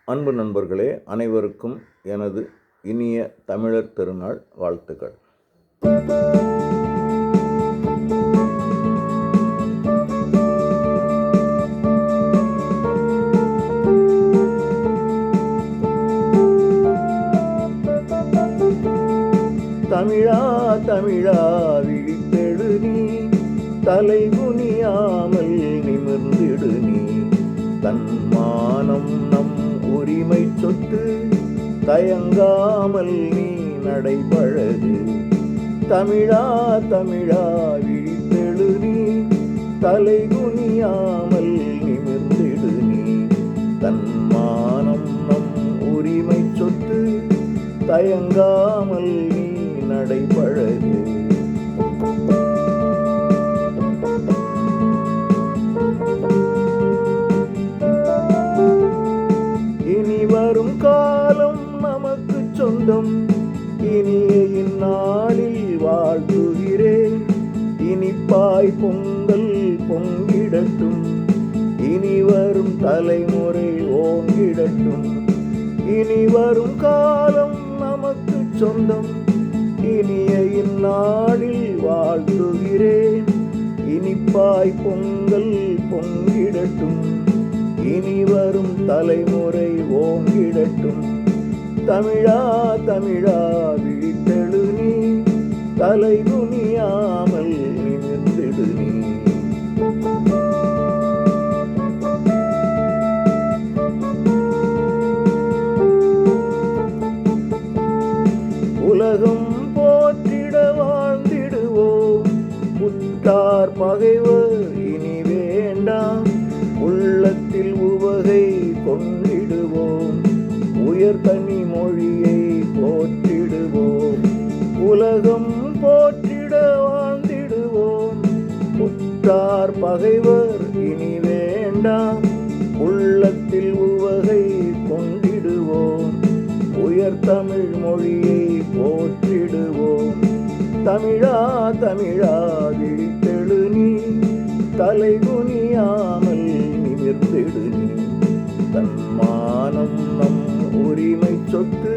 அன்பு நண்பர்களே, அனைவருக்கும் எனது இனிய தமிழர் திருநாள் வாழ்த்துக்கள். தமிழா தமிழா விழித்தெழு நீ, தலை குனியாமல் நிமிர்ந்திடு நீ. தன்மானம் நம் உரிமை சொத்து, தயங்காமல் நீ நடைபழகு. தமிழா தமிழா விழித்தெழு நீ, தலை குனியாமல் நிமிர்ந்திடு நீ. தன்மானம் நம் உரிமை சொத்து, தயங்காமல் நீ நடைபழகு. இனி வரும் காலம் நமக்கு சொந்தம், இனிய இந்நாளில் வாழ்த்துகிறேன். இனிப்பாய் பொங்கல் பொங்கிடட்டும், இனி வரும் தலைமுறை ஓங்கிடட்டும். இனி வரும் காலம் நமக்கு சொந்தம், இனிய இந்நாளில் வாழ்த்துகிறேன். இனிப்பாய் பொங்கல் பொங்கிடட்டும், இனி வரும் தலைமுறை ஓங்கிடட்டும். தமிழா தமிழா விழித்தெழு நீ, தலை குனியாமல் நிமிர்ந்திடு நீ. உலகம் போற்றிட வாழ்ந்திடுவோம், உற்றார் பகைவர் இனி வேண்டாம். உள்ளத்தில் உவகை கொண்டிடுவோம், உயர்தனி மொழியை போற்றிடுவோம். உலகம் போற்றிட வாழ்ந்திடுவோம், உற்றார் பகைவர் இனி வேண்டாம். உள்ளத்தில் உவகை கொண்டிடுவோம், உயர்தமிழ் மொழியை போற்றிடுவோம். தமிழா தமிழா விழித்தெழு நீ, தலை குனியாமல் நிமிர்ந்திடு நீ. தன்மானம் நம் உரிமை சொத்து,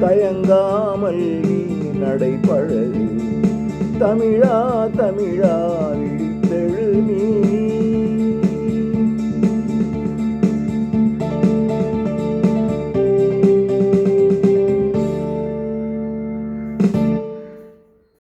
தயங்காமல் நீ நடைபழகு. தமிழா தமிழா